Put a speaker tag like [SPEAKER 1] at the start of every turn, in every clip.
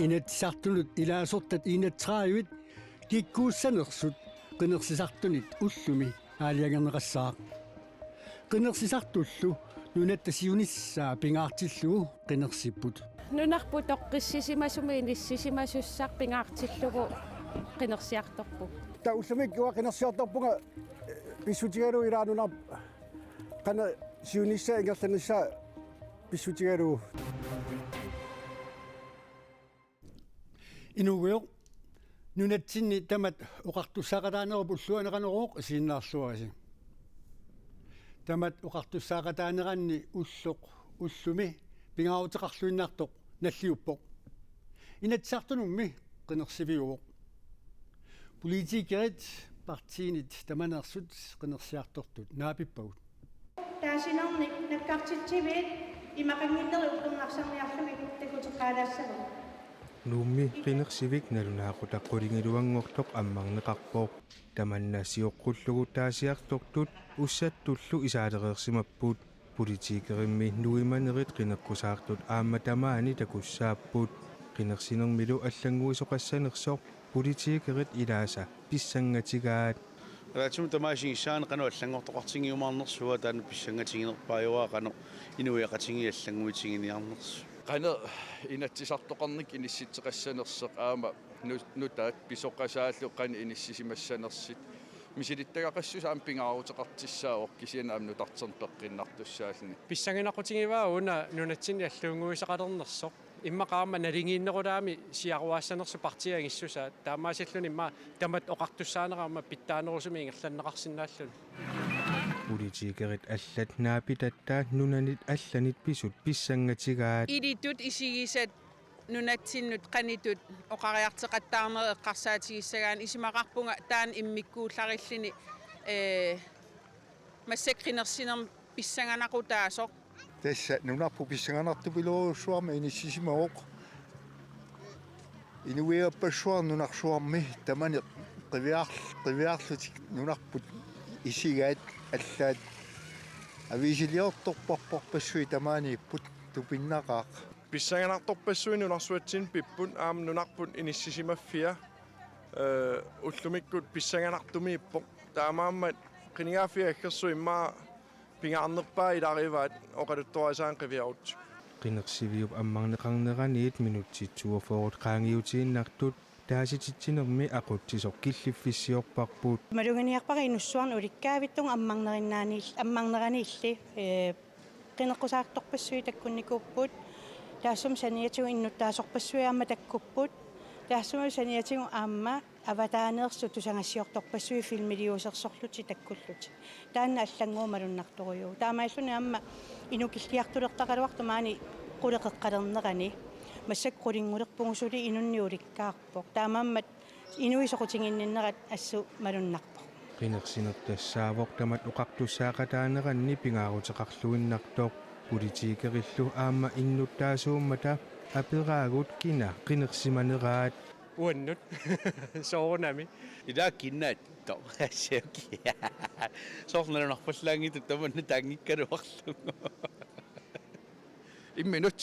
[SPEAKER 1] Inatsartunut ilaasortat inatraayuit kikkuussanersut qinersisartunit ullumi aaliangerneqassaaq qinersisartullu nunattasiunissaa pingaartillugu qinersipput
[SPEAKER 2] nunarput oqqissisimasumi inissisimasussaaq pingaartillugu qinersiartorpu
[SPEAKER 3] ta ullumik wa qinersiartorpunga pissutigalu ilaanuna qana siunissa ingerlanissa pissutigalu
[SPEAKER 1] inuguyo nunatsinni tamat oqartussaaqataanerup ulluaneqaneruuq isiinnaarluagasi tamat oqartussaaqataaneranni ulloq ullumi pingaarutеқарлуиннаартоқ наллиуппоқ инатсаартунумми қинерсивиуоқ политикерит партиинит таманерсут қинерсиартортут наапиппагут
[SPEAKER 4] таасинерник наккартитсивит имақангиннери уккернарсарниарлугик такутеққалаассагу
[SPEAKER 5] нуумми qinеrsivik nalunaaqutaqqulingiluanngortoq аммарнеқарпоо таманнаасиоққуллугу таасиартортут уссаттуллу исаалереерсимаппут политикеримми нуиманерит qinekkusaartut ааматамаани такуссааппут qinерсинермилу аллангуисоқассанерсоо политикерит илааса писсангатигаат
[SPEAKER 6] Ratsum tamaashigisaan qanu allanngortoqartingiumaarnersuа таана писсангатигинерпааюа qanu inuiaqatingiallanguitiginiarnersu
[SPEAKER 7] qana inatsisartoqarnik inissitseqassanerseq aama nutaat pisoqasaallu qani inissisimassanersit misilittagaqassusaam pingaarutеқартиссаавоқ кисианаам нутартернпеққиннартуссаални
[SPEAKER 8] писсагинақутигиваа уна нунатсини аллунгуисақалернерсоқ иммақаама налингииннерулаами сиаруаассанерсу партиагиссуса таамаасиллуни имма тамат оқартуссаанераама питтаанерусуми ингерланнеқарсинааллуни
[SPEAKER 5] политикерит аллат наапитаттаа нунанит алланит писут писсангатигаат
[SPEAKER 9] илитут исигисат нунатсиннут qanitut oqariarteqattaarneri eqqarsaatigissagaan isimaqarpunga taan immikkuullариллини массаккинерсинерм писсанганақутаасоқ
[SPEAKER 3] тасса нунарпу писсанганартупилуусуарма иниссисимаоқ инуиаппассуар нунарсуарми тамани qivиарлутик нунарпут исигаат аллаат ависилиорторпарпарпассуи тамаанииппут тупиннақаақ
[SPEAKER 7] писсаганарторпассуини унарсуатсин пиппун аам нунарпут иниссисимаффиа уллумиккут писсаганартумииппоқ таамааммат qinigaafia аггерсу иммаа пингаарнерпаа илариваат оқалуттуасаан qivиарут
[SPEAKER 5] qinеrsivиуп аммарнеқарнераниит минутситсуафорут qaangiutiinnartut таасититсинерми ақутсисоқ киллиффиссиорпарпут
[SPEAKER 4] малуганиарпари инуссуарна уликкаавиттун аммарнераниилли qinеққусаарторпассуи таккунникууппут таассум саниатигу иннуттаасорпассуиаама таккуппут таассум саниатигу аама аватаанеерсу тусангассиорторпассуи филмилиусерсорлути таккуллути таанна аллангуумалуннарторуйу таамааллуни аама инукиллиартулеққақалуарту маани қулеқеққалернерани массак qulingulерпугусули инунни уликкаарпоқ таамааммат инуисоқутингиннерат ассу малуннарпоқ
[SPEAKER 5] qinерсинертассаавоқ тамат оқартуссаақатаанеранни пингаарутеқарлуиннартоқ политикериллу аама иннуттаасууммата апераагут кина qinерсиманераат
[SPEAKER 8] уаннут соорунами
[SPEAKER 6] ида киннаат то секи соорнернарпаллаангиту таманна таангиккалуарлу
[SPEAKER 7] имминут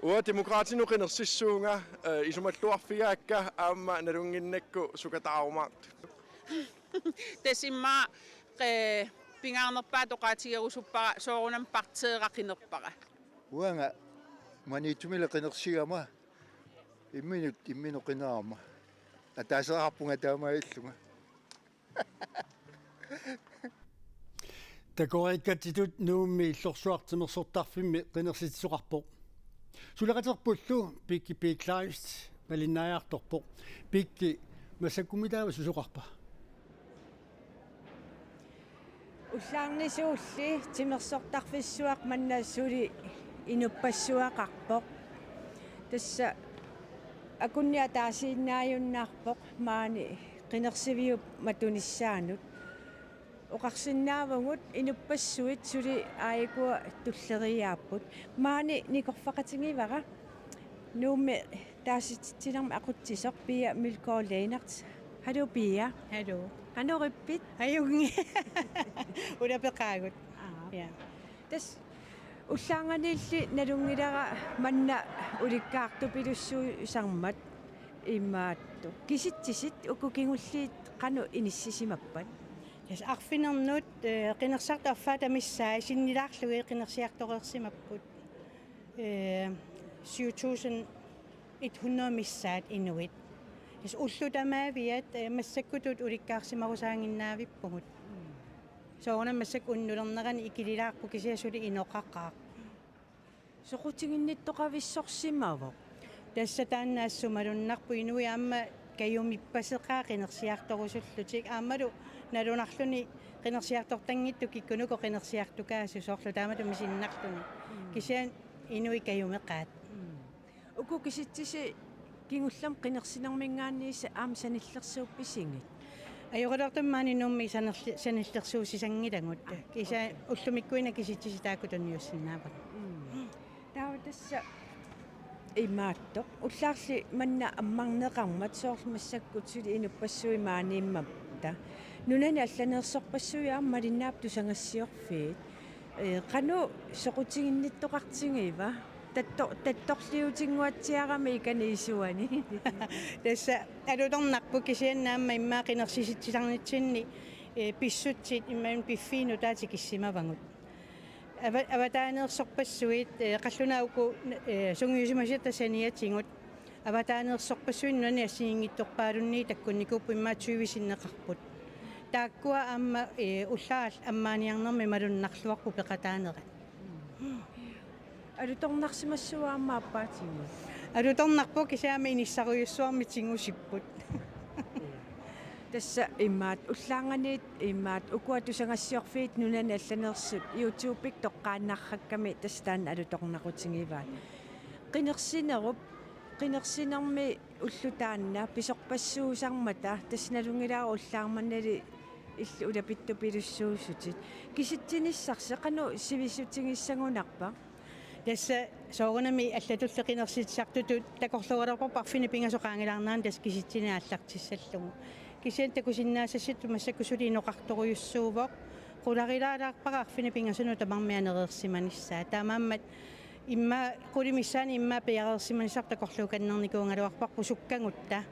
[SPEAKER 7] уа демократину qinерсиссуунга исумаллуарфигаакка аама налунгиннакку сукатаарумаат
[SPEAKER 9] тасимма пингаарнерпаа тоqaatigerusupпара соорунам партеерақинерпара
[SPEAKER 3] уанга манитумила qinерсигама иммину qinaarma атаасераарпунга таамаиллунга
[SPEAKER 1] такориккатитут нуумми иллорсуартимерсортарфимми qinеrsitsuqarpoq сулеқатерпуллу пикки пиклаист малиннааяарторпоq пикки массаккумитаава сусоқарпа
[SPEAKER 10] уллаарнисуулли тимерсортарфиссуақ маннаассули инуппассуақарпоқ тасса акунниа таасииннааюннаарпоқ маани qinеrsivиуп матуниссаанут оқарсиннаавагут инуппассуит сули аайкуа туллериааппут маани никорфақатингивара нуумми тааситсинерма ақутсисоқ пиа милкоолейнарт халу пиа халу канориппит аюнги урапеқаагут я тас уллаанганиилли налунгилара манна уликкаартупилуссуу сармат имаатту киситсисит укукингуллиит qanu inissisimappat
[SPEAKER 4] Jas arfinernuut qinersartu affaatamissaa sinnilaarlugi qinersiartoqersimapput 7100 missaat inuit. Jas ullutamaviat massakkutut ulikkaarsimarusaanginnaavippugut. Soorna massak unnulernerani ikililaarpu kisiasuli inoqaqqaaq.
[SPEAKER 10] soqutiginnittoqavissorsimavoq
[SPEAKER 4] Tässä taannaassumalunnarpu inui aamma kayumippaseqaa qinersiartorusullutik aammalu nalunarluni qinersiartortangittu kikkunuko qinersiartukaasu soorlu taamatu misinnarluni kisian inui kayumeqaat
[SPEAKER 10] uku kisitsisi kingullam qinersinermingaanniissa aam sanillersuuppisingit
[SPEAKER 4] ajorortammaani nummi sanillersuusisangilangut kisa ullumikkuina kisitsisi taakkutunniussinnaapaq
[SPEAKER 10] taawatassa имаатто уллаарли манна аммарнеқармат соорлмассаккутсули инуппассуимаанииммапта нунани алланеерсорпассуиаа малиннаап тусангассиорфиит қану соқутигинниттоқартингиива татторлиутингуатсиарами иканиисуани
[SPEAKER 4] tässä alutornarpu kisiannaamma immaa qinersisitsisarnitsinni pissutsit imman piffiinu taatikissimavangut аватааneersorpassuit qallunauku sungiusimasit saniatingut аватааneersorpassuin nani assingittorpaalunni takkunnikuppu imma 20-sinneqarput taakkua amma ullaal ammaaniarnermi malunnarluarpu peqataanerat
[SPEAKER 10] алуторнарсимассуаамааппаатигу
[SPEAKER 4] alutornarpu kisiaama inissaruyussuarmi tingusipput
[SPEAKER 10] тасса имаат уллаанганиит имаат укуатусангассиорфиит нунани алланеерсут YouTube-ик тоққааннарракками тастаан алуторнақутингиваат қинерсинеруп қинерсинерми уллутаанна писорпассуусармата тасналунгилаа уллаарманнали илли улапитту пилуссуусутит киситсиниссарсе қану сивисутингиссагунарпа
[SPEAKER 4] tässä soorunami allatulli qinersitsartutut takorlugalerpa parfini pingasoqaangilаарnaan tas kisitsini аллартиссаллугу kisian takusinnaasassittu massakkusuli inoqartoruyussuuvoq qularilaalaarpaqa arfini pingasunu tamarmianereersimanissaa taamaammat imma qulimissaani imma piareersimanissar takorluukannernikungaluarparpu sukkangutta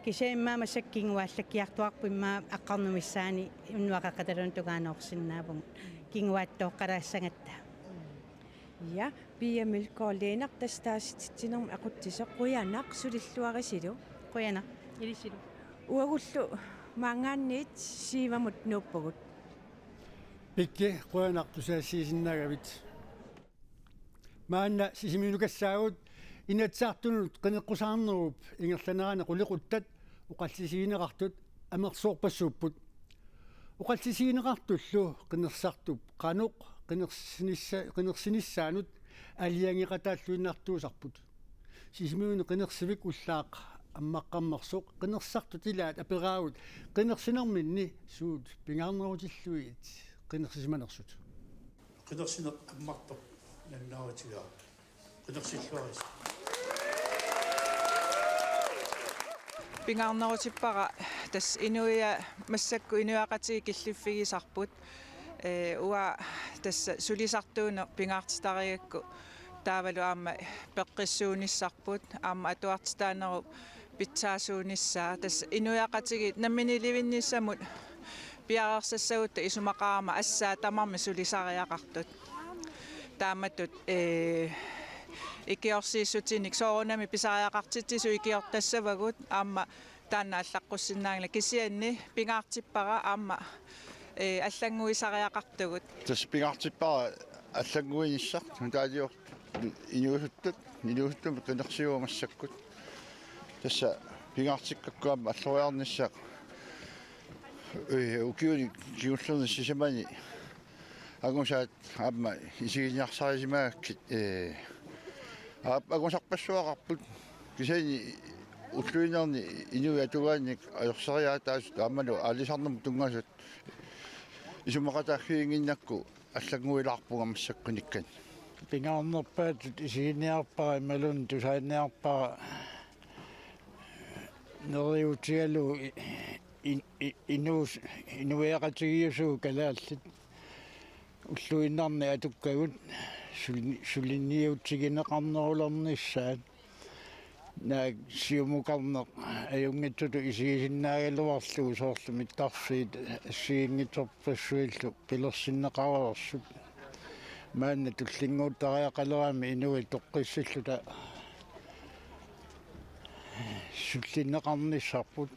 [SPEAKER 4] kisia imma massakkinguaallakkiartuarpu imma aqqarnumissaani unnuaqaqqatalun tugaanoorsinnaavun kinguaattooqqalaassangatta
[SPEAKER 10] ja biamil kooleenaq tastaasitittinermi aquttisoq quyanaq sulilluarisilu
[SPEAKER 4] quyana ilisilu
[SPEAKER 10] uagullu maangaanniit siivamut nuuppagut
[SPEAKER 1] pikki quyanartusaasiisinnagavit maanna sisiminukassaagut inatsaartunut qineqqusаарnerup ingerlanerana quliquttat uqallisiineqartut amersoorpassuupput uqallisiineqartullu qinersartup qanuq qinersinissaanut aliangiqataalluinnartuusarput sisimiunu qinersivik ullaaq аммаққаммерсоқ қинерсартут илаат апераагут қинерсинерминни суут пингарнерутиллуит қинерсисиманерсут
[SPEAKER 11] қинерсинер аммартоқ наннааратигаа қинерсиллуарис
[SPEAKER 9] пингарнерутиппара тас инуя массакку инуақатиги киллиффигисарпут уа тасса сулисартууне пингаартитариакку таавалу аама пеққиссуунissarput аама атуартитаанеру питсаасуунissaa тас инуяқатиги намминиливинниссамут пиарерсассагутта исумақаама ассаа тамарми сулисариақартут тааматут икиорсииссутиник соорунами писариақартитсису икиортассавагут аама тааннааллаққуссиннаангла кисианни пингаартиппара аама аллангуисариақартугут
[SPEAKER 3] тас пингаартиппара аллангуиниссарт таалиор иниусуттут qinерсиуамассаккут тасса пингаартиккаккуама аллориарниссаа укиуни киуллерни сисамани агумсаат аама исигиниарсарисимааккит агумсарпассуақарпут кисани уллуинерни инуи атугаанник аёрсариаатаасут аамалу алисарнерму тунгаасут исумақатааффиингиннакку аллангуилаарпугамассаккуниккан
[SPEAKER 12] пингарнерпаатут исигиниарпара ималун тусаанниарпара нериутиалу инуяқатигиусуу калааллит уллуиннарни атуккагут сулинниутсигинеқарнерулернissaat наак сиумукарнеқ аюнгитсуту исигисиннаагалуарлугу соорлумит тарфиит ассигингиторпассуиллу пилерсиннеқарерсут маанна туллингууттариақалерами инуи тоққиссиллута суллиннеқарниссарпут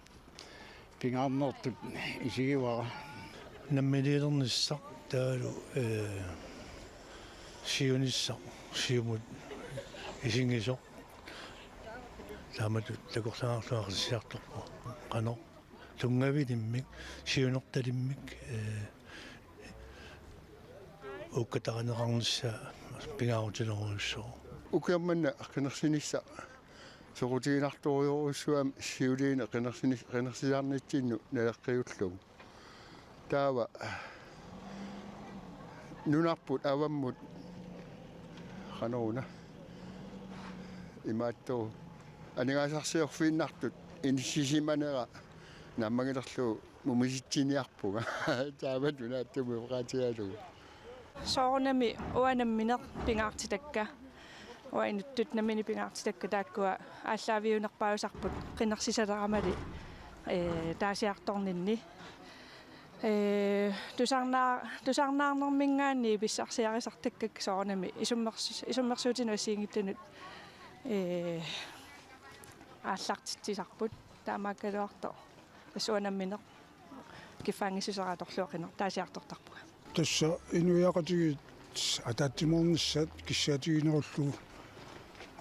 [SPEAKER 12] пингаарнертут исигивара
[SPEAKER 11] наммилиилерниссақ таалу сиуниссақ сиумут исингисоқ тааматут такорлааарлуақарсиарторпо қано тунгавилиммик сиунерталиммик уккатаранеқарнisса пингаарутилеруйуссоо
[SPEAKER 7] укиамманна аққинерсинисса сокутигинарторуйоруссуам сиулиина қинерсиарнитсинну налеққиуллугу таава нунарпут аваммут қанауна имааттоо анигаасарсиорфииннартут инисисиманера наммагилерлу мумиситсиниарпуга таава тунааттуму эвраатигалугу
[SPEAKER 13] соорнами уанамминеқ пингаартитакка уаинуттут намини пингаартитакка тааккуа ааллаавиунерпаусарпут қинерсисалерамали таасиарторнинни тусарнаарнэрмингаани писсарсиарисартаккак соорнами исуммерсуутину ассиингиттунут ааллартитсисарпут таамааккалуарто тассуанамминеқ киффаангиссусераторлуоқинер таасиартортарпуга
[SPEAKER 14] тасса инуяақатигит атааттиморниссаат киссаатигинеруллу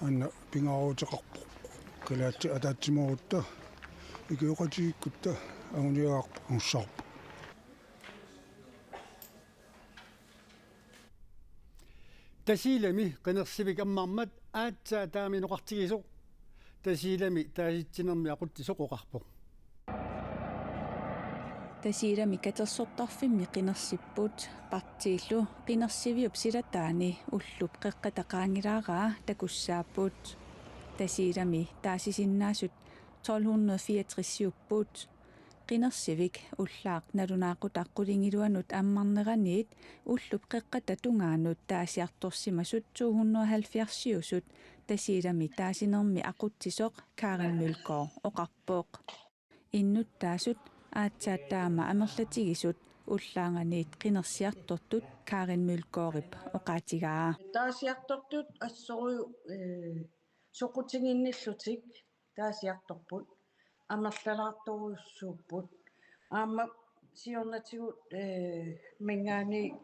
[SPEAKER 14] анна пингааруутеқарпо калаатти атааттиморутта икиоқатигиккутта агуниаагаарпу уссарпу
[SPEAKER 1] тасилами қинерсивик аммармат аатсаа тааминеқартигисо тасилами тааситсинерми ақуттисоқоқарпо
[SPEAKER 15] тасилами катерсортарфимми қинерсиппут партииллу қинерсивиуп силатаани уллуп қеққатақаангилаараа такуссааппут тасилами таасисиннаасут 1264-сиуппут қинерсивик уллаақ налунаақутаққулингилуанут аммарнераниит уллуп қеққата тунгаанут таасиарторсимасут 270-сиусут тасилами таасинерми ақуттисоқ Карен Мølgaard оқарпооқ иннуттаасут аатсааттаама амерлатигисут уллаанганиит қинерсиартортут Карен Мølgaardип оқаатигаа
[SPEAKER 16] таасиартортут ассоруйу соқутингинниллутик таасиарторпут амерлалаарторуйуссууппут аама сиорнатигут мингаани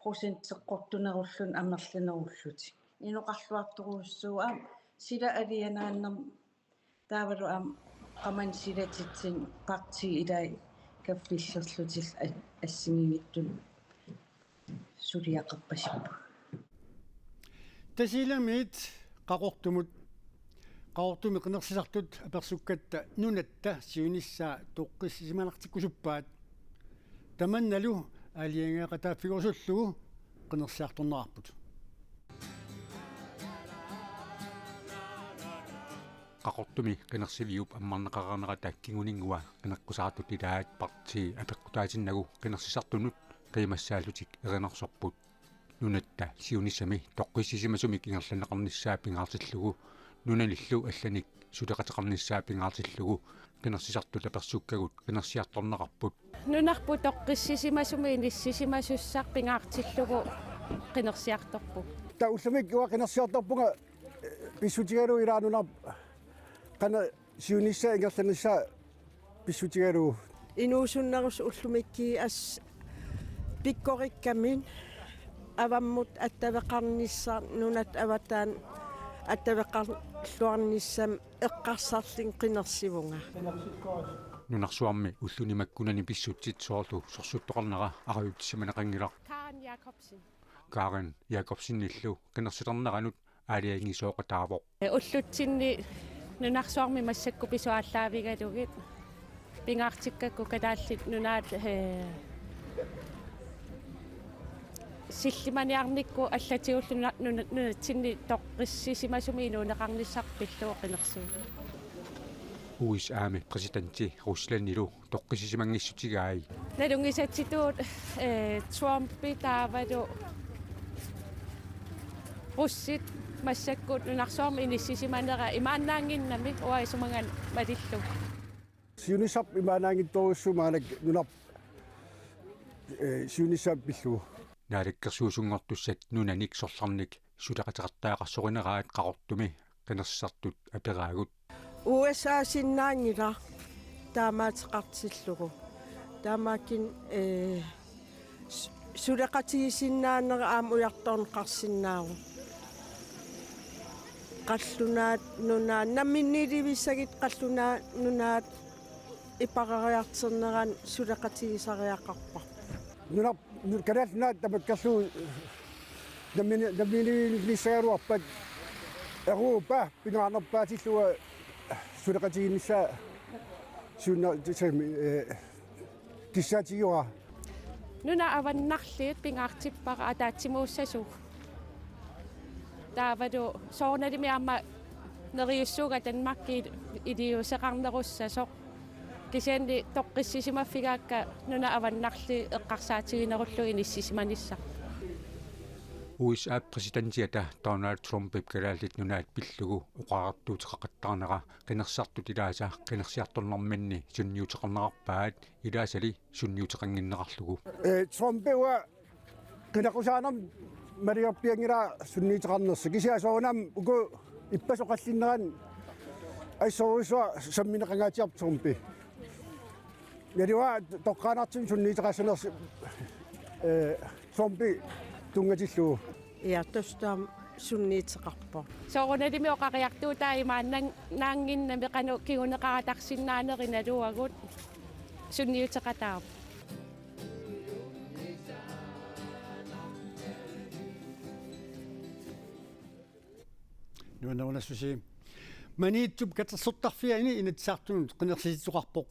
[SPEAKER 16] процентеққортунеруллун амерланеруллути иноқарлуарторуйуссуа сила алианааннер таавалу аам qamан силатитсин парти илай каффиллерлутил ассигивиттун сулиақарпасиппу
[SPEAKER 1] тасиламит қақортумут qaortumi qinersisartut apersukkatta nunatta siunissa toqqissisimanartikkusuppaat tamannalu aliangeaqataafigurusullugu qinersiartornerarput
[SPEAKER 17] qaqortumi qinersiviup ammarneqaranera kinguninnguwa qineqqusartut ilaat parti apeqqutaatinnagu qinersisartunut qiimassaallutik erinersorput nunatta siunissami toqqissisimasumi kingerlaneqarnissaa pingaartillugu нунаниллу алланик сулеқатеқарниссаа пингаартиллугу qinеrsisartut аперсуккагут qinерсиарторнеқарпут
[SPEAKER 2] нунарпу тоққиссисимасуми ниссисимасуссаар пингаартиллугу qinерсиарторпу
[SPEAKER 18] та уллумик уа qinерсиарторпуга писсутигалу илаанунар қана сиунисса ингерланissaa писсутигалу
[SPEAKER 10] инуусуннерус уллумикки ас пиккориккамин аваммут аттавеқарниссаа нунат аватаан аттавеқарлуарниссам эққарсарлин qinеrsivunga
[SPEAKER 17] нунарсуарми уллунимаккунани писсутсит соорлу сорсуттоқарнера ариутсиманеқангилар Karen Jacobsen иллу qinерсилернеранут аалиангисооқатаавоқ
[SPEAKER 2] уллутсинни нунарсуарми массакку писуааллаавигалугит пингаартиккакку калааллит нунаат силлиманиарникку аллатиуллуна нунатсинни тоққиссисимасуми нунеқарниссарпиллуо qinерсуу
[SPEAKER 17] уис аами президенти русланнилу тоққиссисимангиссутигаай
[SPEAKER 2] налунгисатситуут Трумпи таавалу qussit massakkut nunarsuarmi inissisimannera imaannaanginnami uaisumangan malillu
[SPEAKER 18] siunisap imaanaangin torussumaanak nunap siunisap pillu
[SPEAKER 17] naalikkersuusungortussat nunanik sorlarnik suleqateqartaaqarsorineraat qaqortumi qinersartut aperaagut
[SPEAKER 10] USA sinnaangila taamaateqartillugu taamaakin suleqatigisinnaanera aam ujartorneqarsinnaaru qallunaat nunaa namminnilivissagit qallunaa nunaat ipaqariarterneran suleqatigisariaqarpa
[SPEAKER 18] nunap kanalnaat tamakkerlu namminilissagaruarpat eruupa pingaarnerpaatilluga suleqatiginissaa suunna kissaatigiora
[SPEAKER 2] nuna avannarliit pingaartippara ataatsimuussasuug taavadu soornalimi amma neriussuuga Danmarkki iliuseqarnerussasoq kisianni toqqissisimaффигаакка nuna avannarli eqqarsaatiginerullu inissisimанisса
[SPEAKER 17] USA præsidentiata Donald Trump kalaallit nunaat pillugu uqaartuutiqaqattaarnera qinersartut ilaasa qinersiartornerminni sunniuteqarnerarpaat ilaasali sunniuteqanginneqarlugu
[SPEAKER 18] Trumpewa qinaqusaanam mariorpiangira sunniiteqarnersa kisiasoonam uku ippasoqallinneran aissoruisua sammineqangaatiar Trumpi naliwa toqqaanartum sunniiteqassanersi Trumpi tungatillu
[SPEAKER 10] iartustaam sunniiteqarpa
[SPEAKER 2] soornalimi oqariartuutaa imaannaanginnami qanu kiguneqaratarsinnaanerinnaluagut sunniuteqataar
[SPEAKER 1] nuannaunassusi maniittup katersortarfiani inatsaartunut qinersisituqarpoq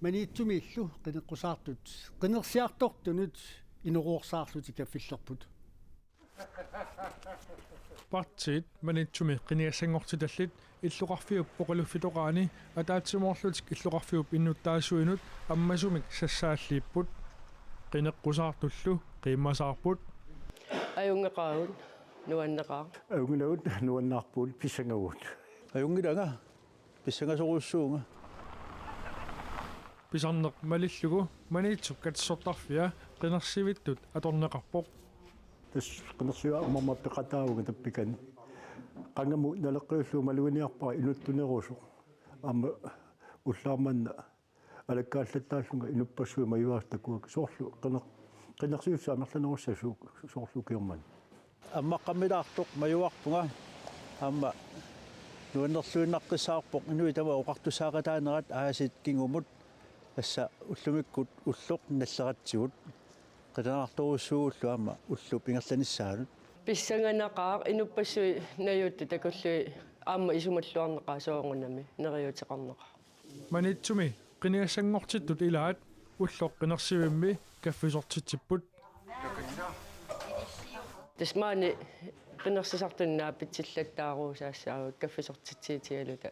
[SPEAKER 1] maniittumi illu qineqqusaartut qinersiartortunut inuruorsaarluti kaffillerput
[SPEAKER 19] Partiet manitsumi qiniassangortitallit illuqarfiup poqaluffitoqaani ataatsimuorlutik illuqarfiup innuttaasuinut ammasumik sassaalliipput qineqqusaartullu qiimmasaarput
[SPEAKER 20] ajungeqaagun nuanneqaa
[SPEAKER 18] ajungenagut nuannaarpuut pissangagut
[SPEAKER 11] ajungilanga pissangasoruussuunga
[SPEAKER 19] pisarneq malillugu maniitsuk katsortarfia qinersivittut atorneqarpoq
[SPEAKER 18] tas qinersiva umamappeqataavuga tappikan qangamu naleqqiullu maluiniarpaa inuttunerusu amma ullaarmanna alakkaallataallunga inuppassui mayuaartakuak soorlu qinersiussa amerlanerussasuuk soorlukiorman
[SPEAKER 11] amma qammilaartoq mayuarpunga amma nuannerluinnaqqissaarpoq inui tava oqartusaaqataanerat aasit kingumut assa ullumikkut ulloq nalleratsugut qitanaartorussuullu amma ullu pingerlanissaanut
[SPEAKER 20] pissanganaqaaq inuppasui nayuttu takullui aamma isumalluarneqaa soongunami neriuteqarneqa
[SPEAKER 19] manitsumi qiniassangortittut ilaat ulloq qinersivimmi kaffisortitsipput
[SPEAKER 20] tasmaani qinersisartunnaa pitsillataaruusaassaagut kaffisortitsiitigaluta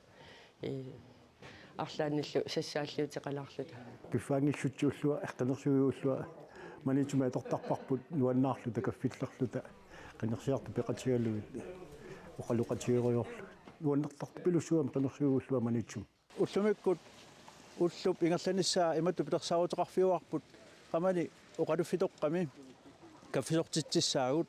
[SPEAKER 20] арлааниллу сассааллиутеқалаарлута
[SPEAKER 18] киффаангиллутсууллуа qinersiviullua манитсума атортарпарпут нуаннаарлу такаффиллерлута qinерсиарту пеқатигалугит оқалуқатигериорлу нуаннертарту пилуссуам qinерсивиуллуа манитсум
[SPEAKER 11] уллумиккут уллуп ингерланиссаа иматту пилерсаавутеқарфиуарпут qamani оқалуффитоққами каффисортитсаагут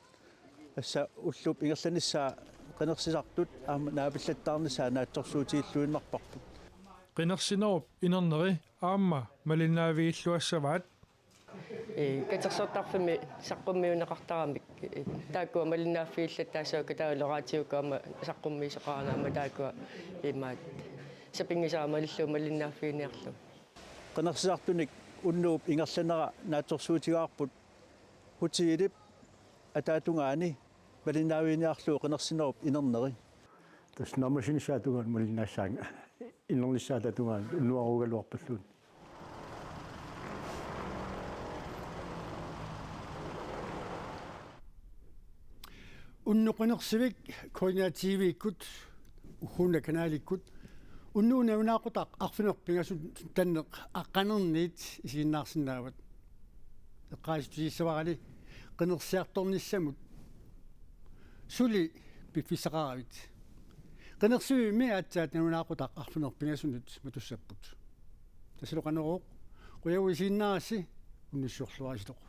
[SPEAKER 11] асса уллуп ингерланиссаа qinерсисартут аама наапиллаттаарнисаа наатсорсуутииллуиннарпарпут
[SPEAKER 19] qinersinerup inernneri aamma malinnaavigilluassavaat
[SPEAKER 20] katersortarfimi saqqummiuneqartaramik taakua malinnaaffiillattaasauka taaloraatiukaama saqqummiisoqarangaama taakua imaat sapingisaamalluu malinnaaffiiniarlu
[SPEAKER 11] qinерсисартуник уннууп ингерланера наатсорсуутигаарпут хутигилип атаатунгаани малиннаавиниарлуу qinерсинеруп инернери
[SPEAKER 18] тас намасинисаатугаан малиннаассаанга иннернissaататунгаан нуаругалуарпаллуун
[SPEAKER 1] уннуқинерсивик координативиккут уггуна каналиккут уннуунавинаақутақ арфинерпингасут таннеқ аққанерниит исигиннаарсинаават эққаистисаварали қинерсиарторниссамут сули пиффисақаравит qenersuimi aatsaat nanunaaqutaq arfunerpingasunut matussapпут тасилоqaneruuq quyaguisiinnaarassi unnissuorluarиситоq